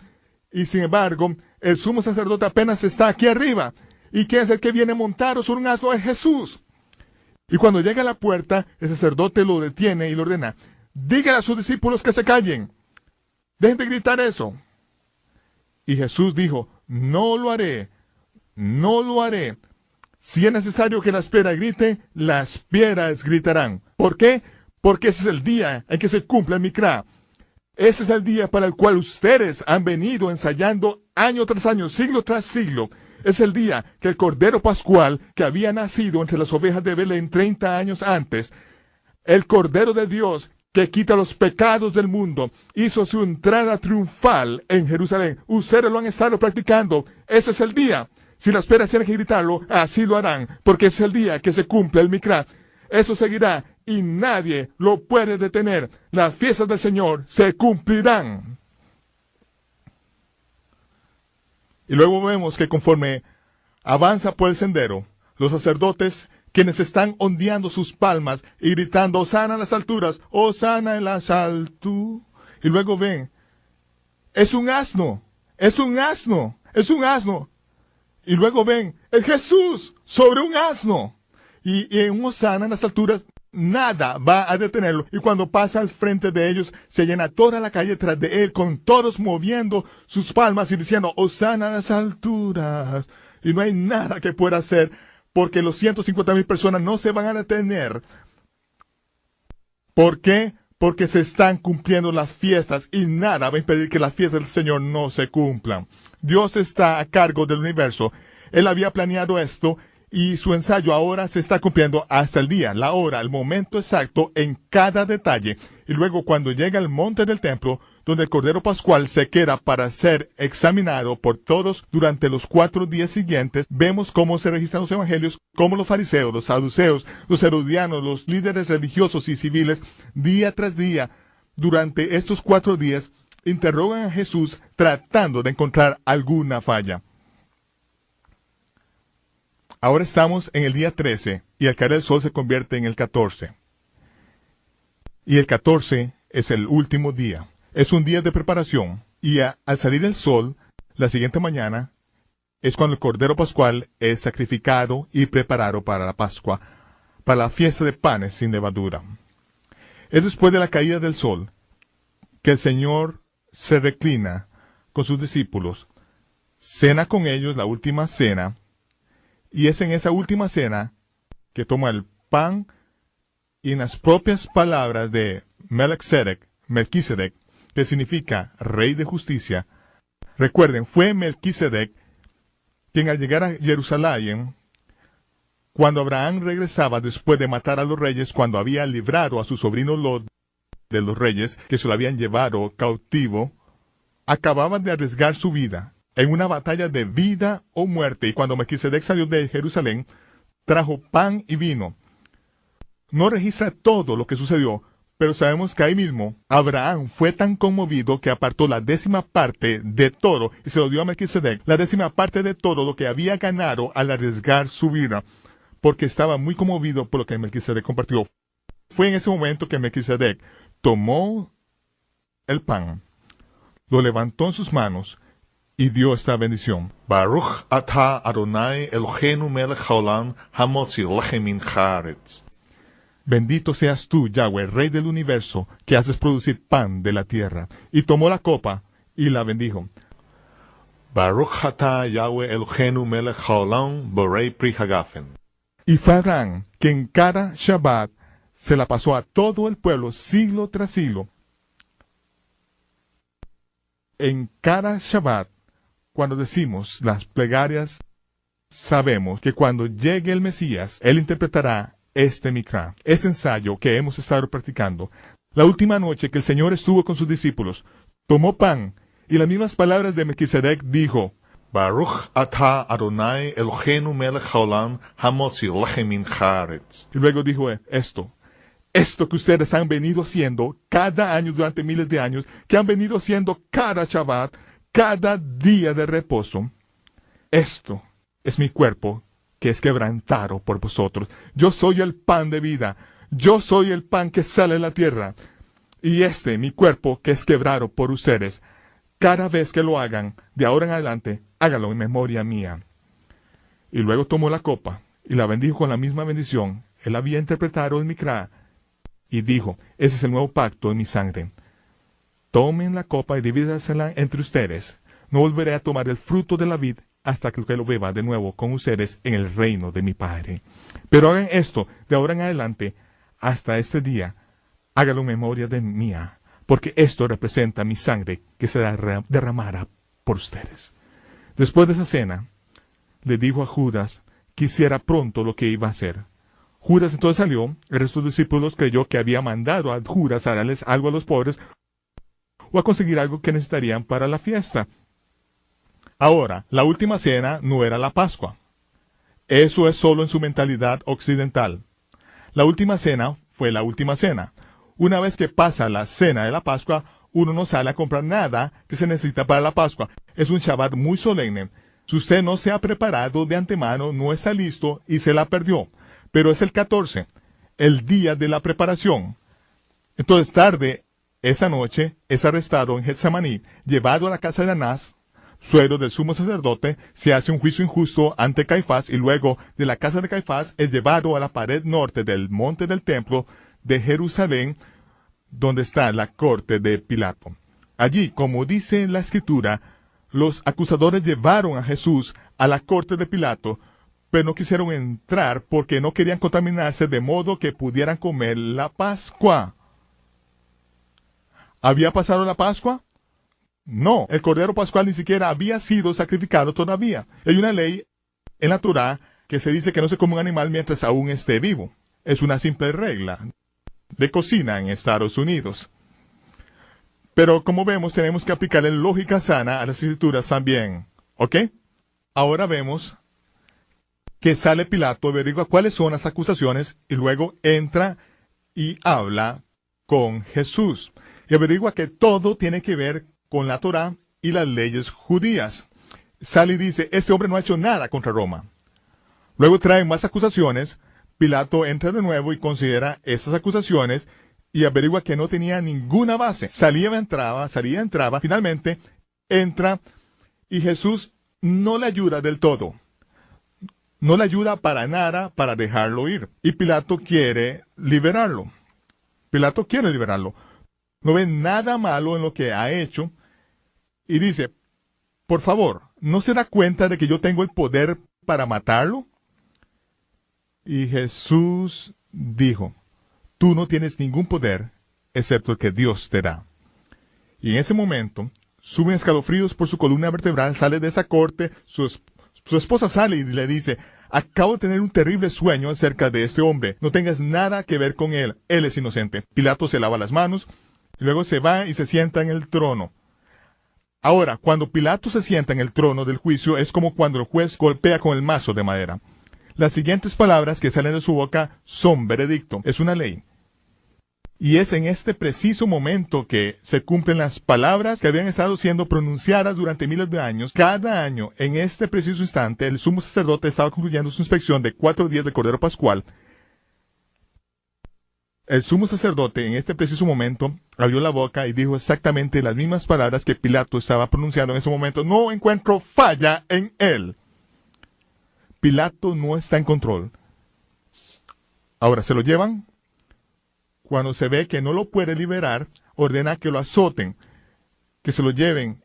y, sin embargo, el sumo sacerdote apenas está aquí arriba. ¿Y quién es el que viene montado sobre un asno? Es Jesús. Y cuando llega a la puerta, el sacerdote lo detiene y le ordena: «Dígale a sus discípulos que se callen. Dejen de gritar eso». Y Jesús dijo: «No lo haré, no lo haré. Si es necesario que las piedras griten, las piedras gritarán. ¿Por qué? Porque ese es el día en que se cumple el Mikra. Ese es el día para el cual ustedes han venido ensayando año tras año, siglo tras siglo. Es el día que el Cordero Pascual, que había nacido entre las ovejas de Belén 30 años antes, el Cordero de Dios, que quita los pecados del mundo, hizo su entrada triunfal en Jerusalén. Ustedes lo han estado practicando. Ese es el día. Si las piedras tienen que gritarlo, así lo harán, porque es el día que se cumple el Mikra. Eso seguirá y nadie lo puede detener. Las fiestas del Señor se cumplirán. Y luego vemos que conforme avanza por el sendero, los sacerdotes, quienes están ondeando sus palmas y gritando, Hosana en las alturas, Hosana en las alturas. Y luego ven, es un asno, es un asno, es un asno. Y luego ven, es Jesús sobre un asno. Y en un Hosana en las alturas, nada va a detenerlo. Y cuando pasa al frente de ellos, se llena toda la calle tras de él, con todos moviendo sus palmas y diciendo, Hosana en las alturas. Y no hay nada que pueda hacer, porque los 150,000 personas no se van a detener. ¿Por qué? Porque se están cumpliendo las fiestas y nada va a impedir que las fiestas del Señor no se cumplan. Dios está a cargo del universo. Él había planeado esto y su ensayo ahora se está cumpliendo hasta el día, la hora, el momento exacto en cada detalle. Y luego cuando llega al monte del templo, donde el Cordero Pascual se queda para ser examinado por todos durante los 4 días siguientes, vemos cómo se registran los evangelios, cómo los fariseos, los saduceos, los herodianos, los líderes religiosos y civiles, día tras día, durante estos 4 días, interrogan a Jesús tratando de encontrar alguna falla. Ahora estamos en el día 13 y al caer el sol se convierte en el 14. Y el 14 es el último día. Es un día de preparación y al salir el sol, la siguiente mañana, es cuando el Cordero Pascual es sacrificado y preparado para la Pascua, para la fiesta de panes sin levadura. Es después de la caída del sol que el Señor se reclina con sus discípulos, cena con ellos la última cena, y es en esa última cena que toma el pan y en las propias palabras de Melquisedec, que significa Rey de Justicia. Recuerden, fue Melquisedec quien al llegar a Jerusalén, cuando Abraham regresaba después de matar a los reyes, cuando había librado a su sobrino Lot de los reyes que se lo habían llevado cautivo, acababan de arriesgar su vida en una batalla de vida o muerte, y cuando Melquisedec salió de Jerusalén, trajo pan y vino. No registra todo lo que sucedió, pero sabemos que ahí mismo Abraham fue tan conmovido que apartó la 10ª parte de todo y se lo dio a Melquisedec, la 10ª parte de todo lo que había ganado al arriesgar su vida, porque estaba muy conmovido por lo que Melquisedec compartió. Fue en ese momento que Melquisedec tomó el pan, lo levantó en sus manos y dio esta bendición. Baruch atah Adonai Eloheinu melech haolam hamotzi lechem min haaretz. Bendito seas tú, Yahweh, Rey del universo, que haces producir pan de la tierra. Y tomó la copa y la bendijo. Baruch atah Yahweh Eloheinu melech haolam borei pri hagafen. Y fue Abraham que en cada Shabbat se la pasó a todo el pueblo siglo tras siglo. En cada Shabbat, cuando decimos las plegarias, sabemos que cuando llegue el Mesías, Él interpretará este Mikra, este ensayo que hemos estado practicando. La última noche que el Señor estuvo con sus discípulos, tomó pan, y las mismas palabras de Melquisedec dijo, Baruch atah Adonai Eloheinu melech haolam hamotzi lechem min haaretz. Y luego dijo esto que ustedes han venido haciendo cada año durante miles de años, que han venido haciendo cada Shabbat, cada día de reposo. Esto es mi cuerpo que es quebrantado por vosotros. Yo soy el pan de vida. Yo soy el pan que sale de la tierra. Y mi cuerpo que es quebrado por ustedes. Cada vez que lo hagan, de ahora en adelante, hágalo en memoria mía. Y luego tomó la copa y la bendijo con la misma bendición. Él había interpretado el Mikra y dijo, ese es el nuevo pacto en mi sangre. Tomen la copa y divídasela entre ustedes. No volveré a tomar el fruto de la vid hasta que lo beba de nuevo con ustedes en el reino de mi Padre. Pero hagan esto de ahora en adelante hasta este día. Hágalo en memoria de mía, porque esto representa mi sangre que será derramada por ustedes. Después de esa cena, le dijo a Judas que hiciera pronto lo que iba a hacer. Judas entonces salió. El resto de los discípulos creyó que había mandado a Judas a darles algo a los pobres o a conseguir algo que necesitarían para la fiesta. Ahora, la última cena no era la Pascua. Eso es solo en su mentalidad occidental. La última cena fue la última cena. Una vez que pasa la cena de la Pascua, uno no sale a comprar nada que se necesita para la Pascua. Es un Shabbat muy solemne. Si usted no se ha preparado de antemano, no está listo y se la perdió. Pero es el 14, el día de la preparación. Entonces tarde, esa noche, es arrestado en Getsemaní, llevado a la casa de Anás, suegro del sumo sacerdote, se hace un juicio injusto ante Caifás y luego de la casa de Caifás es llevado a la pared norte del monte del templo de Jerusalén, donde está la corte de Pilato. Allí, como dice la escritura, los acusadores llevaron a Jesús a la corte de Pilato, pero no quisieron entrar porque no querían contaminarse de modo que pudieran comer la Pascua. ¿Había pasado la Pascua? No, el Cordero Pascual ni siquiera había sido sacrificado todavía. Hay una ley en la Torá que se dice que no se come un animal mientras aún esté vivo. Es una simple regla de cocina en Estados Unidos. Pero como vemos, tenemos que aplicarle lógica sana a las escrituras también. ¿Ok? Ahora vemos que sale Pilato, averigua cuáles son las acusaciones y luego entra y habla con Jesús. Y averigua que todo tiene que ver con la Torá y las leyes judías. Sale y dice, este hombre no ha hecho nada contra Roma. Luego traen más acusaciones. Pilato entra de nuevo y considera esas acusaciones y averigua que no tenía ninguna base. Salía y entraba. Finalmente entra y Jesús no le ayuda del todo. No le ayuda para nada para dejarlo ir. Y Pilato quiere liberarlo. No ve nada malo en lo que ha hecho. Y dice, por favor, ¿no se da cuenta de que yo tengo el poder para matarlo? Y Jesús dijo, tú no tienes ningún poder excepto el que Dios te da. Y en ese momento, suben escalofríos por su columna vertebral, sale de esa corte, su esposa sale y le dice, acabo de tener un terrible sueño acerca de este hombre, no tengas nada que ver con él es inocente. Pilato se lava las manos, y luego se va y se sienta en el trono. Ahora, cuando Pilato se sienta en el trono del juicio, es como cuando el juez golpea con el mazo de madera. Las siguientes palabras que salen de su boca son veredicto, es una ley. Y es en este preciso momento que se cumplen las palabras que habían estado siendo pronunciadas durante miles de años. Cada año, en este preciso instante, el sumo sacerdote estaba concluyendo su inspección de 4 días de Cordero Pascual. El sumo sacerdote, en este preciso momento, abrió la boca y dijo exactamente las mismas palabras que Pilato estaba pronunciando en ese momento. No encuentro falla en él. Pilato no está en control. Ahora, ¿se lo llevan? Cuando se ve que no lo puede liberar, ordena que lo azoten, que se lo lleven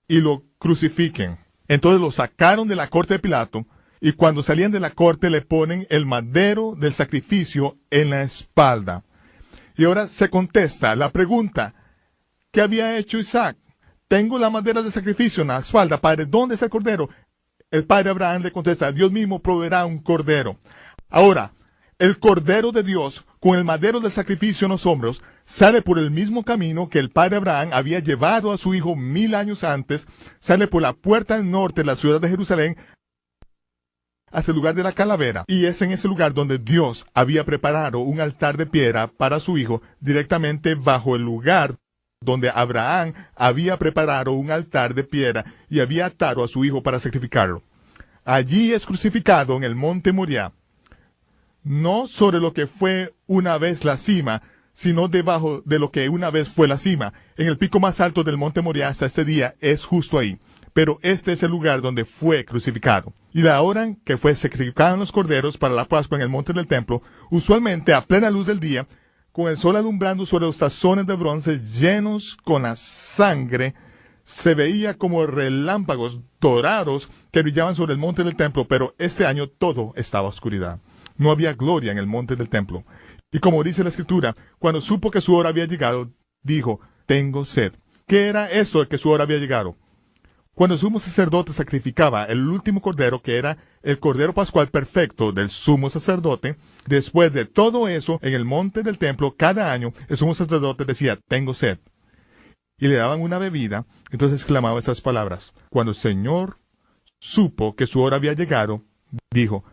y lo crucifiquen. Entonces lo sacaron de la corte de Pilato y cuando salían de la corte le ponen el madero del sacrificio en la espalda. Y ahora se contesta la pregunta, ¿qué había hecho Isaac? Tengo la madera del sacrificio en la espalda, padre, ¿dónde está el cordero? El padre Abraham le contesta, Dios mismo proveerá un cordero. Ahora, el cordero de Dios, con el madero del sacrificio en los hombros, sale por el mismo camino que el padre Abraham había llevado a su hijo 1000 años antes, sale por la puerta del norte de la ciudad de Jerusalén, hacia el lugar de la calavera, y es en ese lugar donde Dios había preparado un altar de piedra para su hijo, directamente bajo el lugar donde Abraham había preparado un altar de piedra y había atado a su hijo para sacrificarlo. Allí es crucificado en el monte Moriah, no sobre lo que fue una vez la cima, sino debajo de lo que una vez fue la cima. En el pico más alto del monte Moriah hasta este día es justo ahí. Pero este es el lugar donde fue crucificado. Y la hora en que se sacrificaban los corderos para la Pascua en el monte del templo, usualmente a plena luz del día, con el sol alumbrando sobre los tazones de bronce llenos con la sangre, Se veía como relámpagos dorados que brillaban sobre el monte del templo, pero este año todo estaba oscuridad. No había gloria en el monte del templo. Y como dice la Escritura, cuando supo que su hora había llegado, dijo, tengo sed. ¿Qué era eso de que su hora había llegado? Cuando el sumo sacerdote sacrificaba el último cordero, que era el cordero pascual perfecto del sumo sacerdote, después de todo eso, en el monte del templo, cada año, el sumo sacerdote decía, tengo sed. Y le daban una bebida, entonces exclamaba esas palabras. Cuando el Señor supo que su hora había llegado, dijo,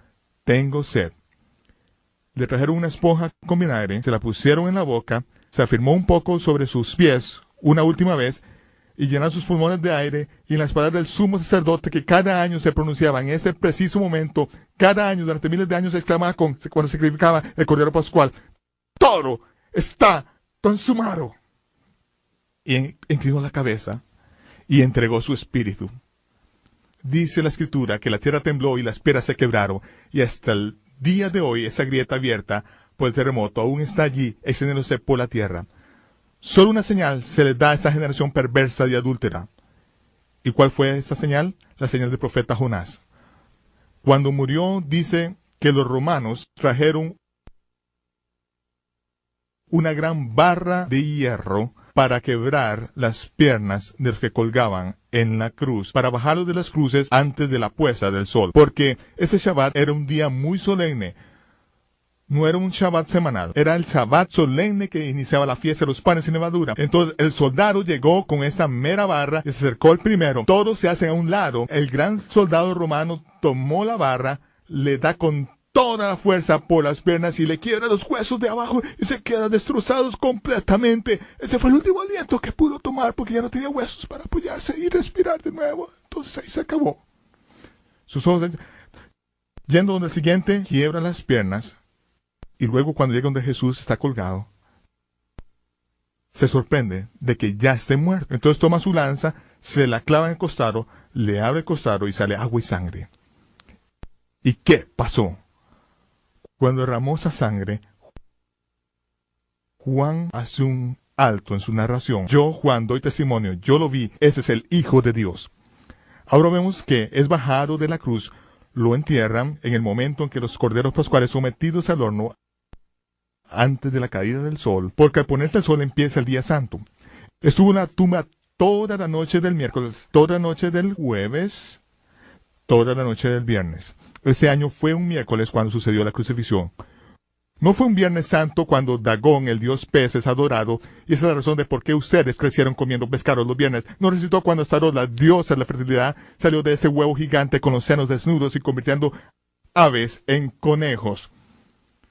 tengo sed. Le trajeron una esponja con vinagre, se la pusieron en la boca, se afirmó un poco sobre sus pies una última vez, y llenaron sus pulmones de aire, y en las palabras del sumo sacerdote que cada año se pronunciaba en ese preciso momento, cada año, durante miles de años, se exclamaba cuando se sacrificaba el cordero pascual, todo está consumado. Y inclinó la cabeza y entregó su espíritu. Dice la Escritura que la tierra tembló y las piedras se quebraron, y hasta el día de hoy esa grieta abierta por el terremoto aún está allí, extendiéndose por la tierra. Solo una señal se le da a esta generación perversa y adúltera. ¿Y cuál fue esa señal? La señal del profeta Jonás. Cuando murió, dice que los romanos trajeron una gran barra de hierro para quebrar las piernas de los que colgaban en la cruz, para bajarlos de las cruces antes de la puesta del sol, porque ese Shabbat era un día muy solemne. No era un Shabbat semanal, era el Shabbat solemne que iniciaba la fiesta de los panes sin levadura. Entonces el soldado llegó con esta mera barra y se acercó al primero. Todos se hacen a un lado. El gran soldado romano tomó la barra, le da con toda la fuerza por las piernas y le quiebra los huesos de abajo y se queda destrozados completamente. Ese fue el último aliento que pudo tomar porque ya no tenía huesos para apoyarse y respirar de nuevo. Entonces ahí se acabó. Sus ojos, yendo donde el siguiente, quiebra las piernas y luego cuando llega donde Jesús está colgado, se sorprende de que ya esté muerto. Entonces toma su lanza, se la clava en el costado, le abre el costado y sale agua y sangre. ¿Y qué pasó? Cuando derramó esa sangre, Juan hace un alto en su narración. Yo, Juan, doy testimonio, yo lo vi, ese es el Hijo de Dios. Ahora vemos que es bajado de la cruz, lo entierran en el momento en que los corderos pascuales son metidos al horno antes de la caída del sol, porque al ponerse el sol empieza el día santo. Estuvo en la tumba toda la noche del miércoles, toda la noche del jueves, toda la noche del viernes. Ese año fue un miércoles cuando sucedió la crucifixión. No fue un viernes santo cuando Dagón, el dios pez, es adorado, y esa es la razón de por qué ustedes crecieron comiendo pescado los viernes. No resucitó cuando Astaroth, la diosa de la fertilidad, salió de ese huevo gigante con los senos desnudos y convirtiendo aves en conejos.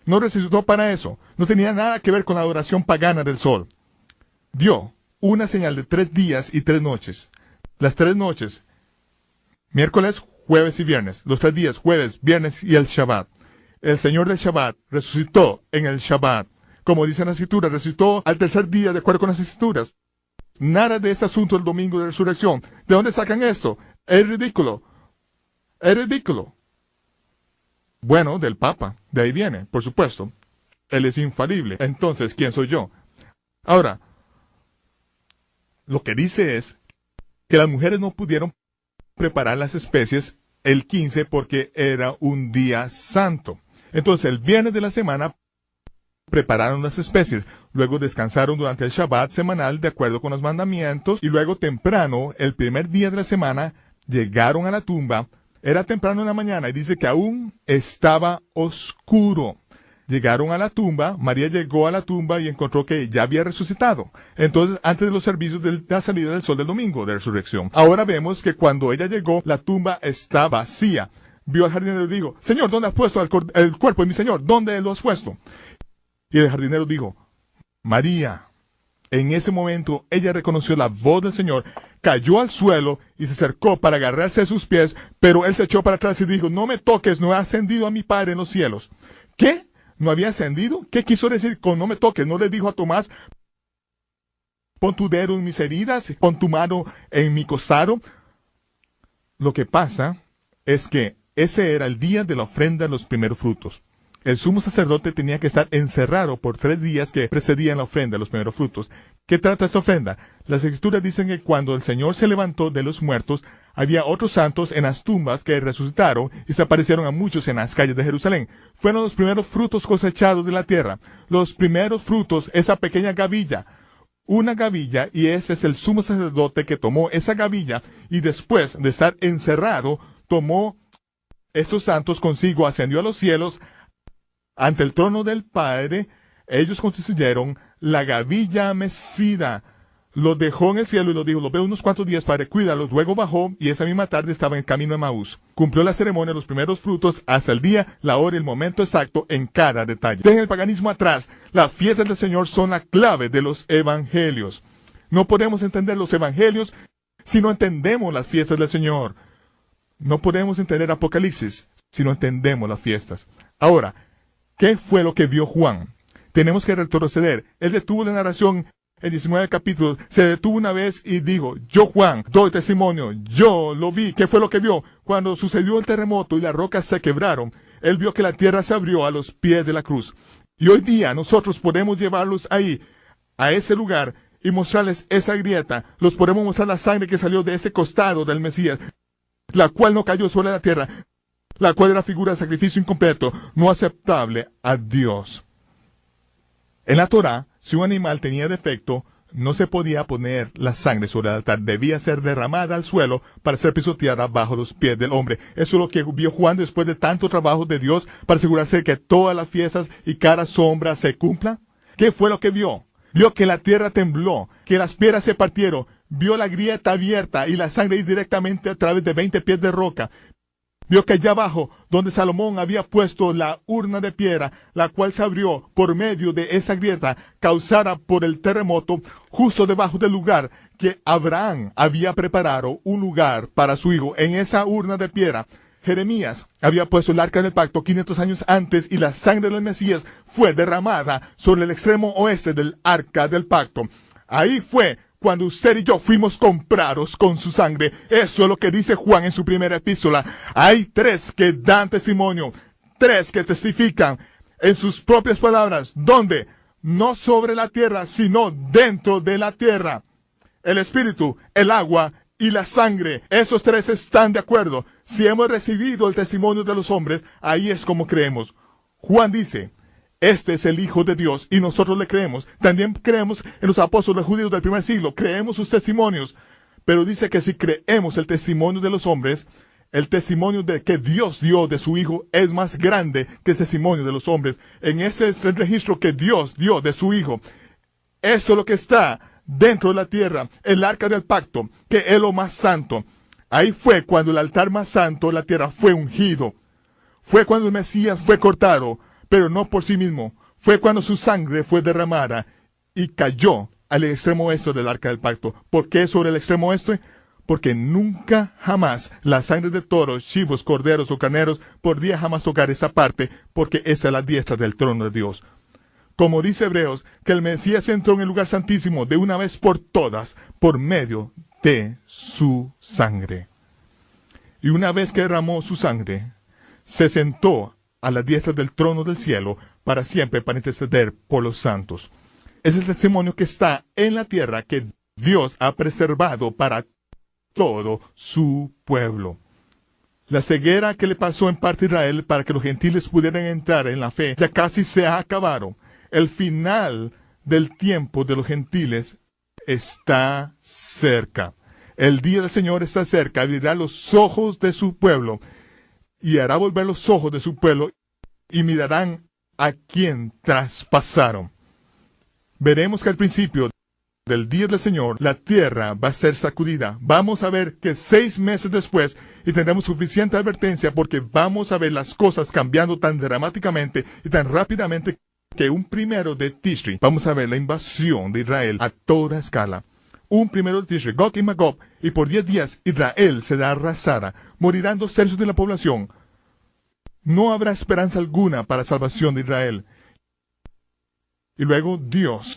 No resucitó para eso. No tenía nada que ver con la adoración pagana del sol. Dio una señal de 3 días y 3 noches. Las 3 noches, miércoles, jueves y viernes. Los 3 días, jueves, viernes y el Shabbat. El Señor del Shabbat resucitó en el Shabbat. Como dice la Escritura, resucitó al 3er día de acuerdo con las Escrituras. Nada de ese asunto del domingo de resurrección. ¿De dónde sacan esto? Es ridículo. Es ridículo. Bueno, del Papa. De ahí viene, por supuesto. Él es infalible. Entonces, ¿quién soy yo? Ahora, lo que dice es que las mujeres no pudieron preparar las especies el 15 porque era un día santo. Entonces, el viernes de la semana prepararon las especies, luego descansaron durante el Shabbat semanal de acuerdo con los mandamientos, y luego temprano, el primer día de la semana, llegaron a la tumba. Era temprano en la mañana y dice que aún estaba oscuro. Llegaron a la tumba, María llegó a la tumba y encontró que ya había resucitado. Entonces, antes de los servicios de la salida del sol del domingo de resurrección. Ahora vemos que cuando ella llegó, la tumba está vacía. Vio al jardinero y dijo, Señor, ¿dónde has puesto el cuerpo de mi Señor? ¿Dónde lo has puesto? Y el jardinero dijo, María. En ese momento, ella reconoció la voz del Señor, cayó al suelo y se acercó para agarrarse a sus pies, pero él se echó para atrás y dijo, no me toques, no he ascendido a mi Padre en los cielos. ¿Qué? ¿No había ascendido? ¿Qué quiso decir con no me toques? ¿No le dijo a Tomás, pon tu dedo en mis heridas, pon tu mano en mi costado? Lo que pasa es que ese era el día de la ofrenda de los primeros frutos. El sumo sacerdote tenía que estar encerrado por 3 días que precedían la ofrenda de los primeros frutos. ¿Qué trata esa ofrenda? Las escrituras dicen que cuando el Señor se levantó de los muertos, había otros santos en las tumbas que resucitaron y se aparecieron a muchos en las calles de Jerusalén. Fueron los primeros frutos cosechados de la tierra. Los primeros frutos, esa pequeña gavilla. Una gavilla, y ese es el sumo sacerdote que tomó esa gavilla y después de estar encerrado, tomó estos santos consigo, ascendió a los cielos ante el trono del Padre. Ellos constituyeron la gavilla mecida. Lo dejó en el cielo y lo dijo, lo veo unos cuantos días para cuidarlos. Luego bajó y esa misma tarde estaba en el camino de Maús. Cumplió la ceremonia, los primeros frutos, hasta el día, la hora y el momento exacto en cada detalle. Dejen el paganismo atrás. Las fiestas del Señor son la clave de los evangelios. No podemos entender los evangelios si no entendemos las fiestas del Señor. No podemos entender Apocalipsis si no entendemos las fiestas. Ahora, ¿qué fue lo que vio Juan? Tenemos que retroceder. Él detuvo la narración en 19 capítulos. Se detuvo una vez y dijo, yo Juan, doy testimonio, yo lo vi. ¿Qué fue lo que vio? Cuando sucedió el terremoto y las rocas se quebraron, él vio que la tierra se abrió a los pies de la cruz. Y hoy día nosotros podemos llevarlos ahí, a ese lugar, y mostrarles esa grieta. Los podemos mostrar la sangre que salió de ese costado del Mesías, la cual no cayó sobre la tierra, la cual era figura de sacrificio incompleto, no aceptable a Dios. En la Torá, si un animal tenía defecto, no se podía poner la sangre sobre el altar, debía ser derramada al suelo para ser pisoteada bajo los pies del hombre. Eso es lo que vio Juan después de tanto trabajo de Dios para asegurarse de que todas las fiestas y cada sombra se cumpla. ¿Qué fue lo que vio? Vio que la tierra tembló, que las piedras se partieron, vio la grieta abierta y la sangre ir directamente a través de 20 pies de roca. Vio que allá abajo, donde Salomón había puesto la urna de piedra, la cual se abrió por medio de esa grieta causada por el terremoto, justo debajo del lugar que Abraham había preparado un lugar para su hijo. En esa urna de piedra, Jeremías había puesto el arca del pacto 500 años antes y la sangre del Mesías fue derramada sobre el extremo oeste del arca del pacto. Ahí fue cuando usted y yo fuimos comprados con su sangre. Eso es lo que dice Juan en su primera epístola. Hay 3 que dan testimonio, 3 que testifican en sus propias palabras. ¿Dónde? No sobre la tierra, sino dentro de la tierra. El espíritu, el agua y la sangre. Esos 3 están de acuerdo. Si hemos recibido el testimonio de los hombres, ahí es como creemos. Juan dice, este es el Hijo de Dios y nosotros le creemos. También creemos en los apóstoles judíos del primer siglo. Creemos sus testimonios. Pero dice que si creemos el testimonio de los hombres, el testimonio de que Dios dio de su Hijo es más grande que el testimonio de los hombres. En ese es el registro que Dios dio de su Hijo. Eso es lo que está dentro de la tierra, el arca del pacto, que es lo más santo. Ahí fue cuando el altar más santo de la tierra fue ungido. Fue cuando el Mesías fue cortado, pero no por sí mismo. Fue cuando su sangre fue derramada y cayó al extremo oeste del arca del pacto. ¿Por qué sobre el extremo oeste? Porque nunca jamás la sangre de toros, chivos, corderos o carneros podría jamás tocar esa parte, porque esa es la diestra del trono de Dios. Como dice Hebreos, que el Mesías entró en el lugar santísimo de una vez por todas, por medio de su sangre. Y una vez que derramó su sangre, se sentó a la diestra del trono del cielo para siempre, para interceder por los santos. Es el testimonio que está en la tierra que Dios ha preservado para todo su pueblo. La ceguera que le pasó en parte a Israel para que los gentiles pudieran entrar en la fe ya casi se ha acabado. El final del tiempo de los gentiles está cerca. El día del Señor está cerca, abrirá los ojos de su pueblo y hará volver los ojos de su pueblo y mirarán a quien traspasaron. Veremos que al principio del día del Señor, la tierra va a ser sacudida. Vamos a ver que 6 meses después, y tendremos suficiente advertencia porque vamos a ver las cosas cambiando tan dramáticamente y tan rápidamente que un 1 de Tishri, vamos a ver la invasión de Israel a toda escala. Un 1 de Tishri, Gog y Magog, y por 10 días Israel será arrasada. Morirán 2/3 de la población. No habrá esperanza alguna para salvación de Israel. Y luego Dios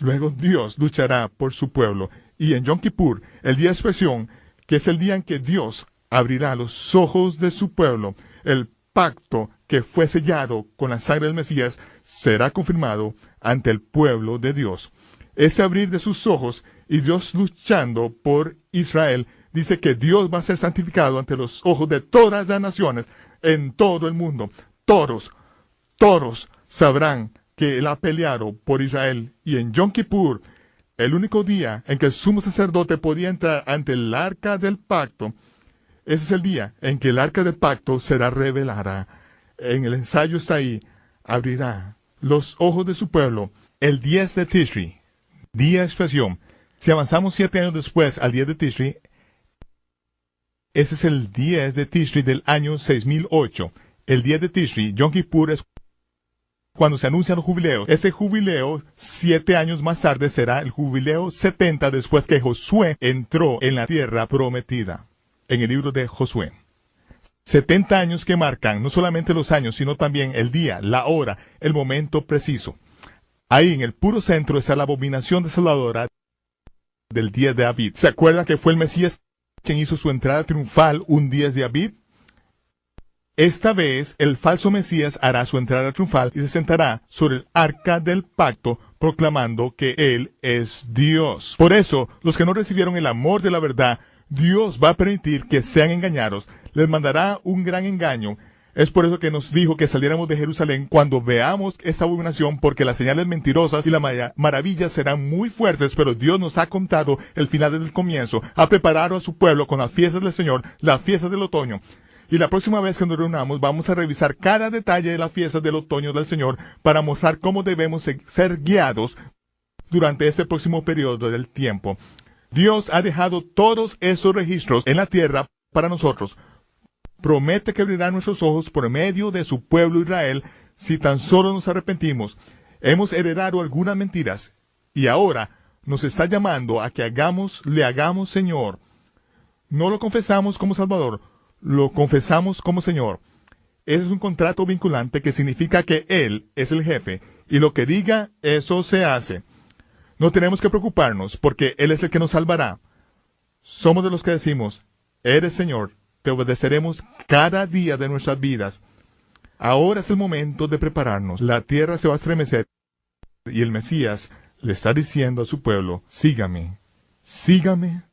luchará por su pueblo. Y en Yom Kippur, el día de expiación, que es el día en que Dios abrirá los ojos de su pueblo, el pacto que fue sellado con la sangre del Mesías será confirmado ante el pueblo de Dios. ese abrir de sus ojos y Dios luchando por Israel, dice que Dios va a ser santificado ante los ojos de todas las naciones en todo el mundo. Todos sabrán que Él ha peleado por Israel. Y en Yom Kippur, el único día en que el sumo sacerdote podía entrar ante el arca del pacto, ese es el día en que el arca del pacto será revelada. En el ensayo está ahí, abrirá los ojos de su pueblo el 10 de Tishri, día de expiación. Si avanzamos 7 años después al 10 de Tishri, ese es el 10 de Tishri del año 6008. El 10 de Tishri, Yom Kippur, es cuando se anuncian los jubileos. Ese jubileo, 7 años más tarde, será el jubileo 70 después que Josué entró en la tierra prometida. En el libro de Josué. 70 años que marcan no solamente los años, sino también el día, la hora, el momento preciso. Ahí en el puro centro está la abominación desoladora del día de Aviv. ¿Se acuerda que fue el Mesías quien hizo su entrada triunfal un 10 de Aviv? Esta vez el falso Mesías hará su entrada triunfal y se sentará sobre el arca del pacto proclamando que Él es Dios. Por eso, los que no recibieron el amor de la verdad, Dios va a permitir que sean engañados, les mandará un gran engaño. Es por eso que nos dijo que saliéramos de Jerusalén cuando veamos esta abominación, porque las señales mentirosas y las maravillas serán muy fuertes, pero Dios nos ha contado el final desde el comienzo, ha preparado a su pueblo con las fiestas del Señor, las fiestas del otoño. Y la próxima vez que nos reunamos vamos a revisar cada detalle de las fiestas del otoño del Señor para mostrar cómo debemos ser guiados durante este próximo periodo del tiempo. Dios ha dejado todos esos registros en la tierra para nosotros. Promete que abrirá nuestros ojos por medio de su pueblo Israel si tan solo nos arrepentimos. Hemos heredado algunas mentiras y ahora nos está llamando a que le hagamos Señor. No lo confesamos como Salvador, lo confesamos como Señor. Ese es un contrato vinculante que significa que Él es el jefe y lo que diga, eso se hace. No tenemos que preocuparnos porque Él es el que nos salvará. Somos de los que decimos, eres Señor, te obedeceremos cada día de nuestras vidas. Ahora es el momento de prepararnos. La tierra se va a estremecer y el Mesías le está diciendo a su pueblo, sígame, sígame,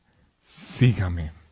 sígame.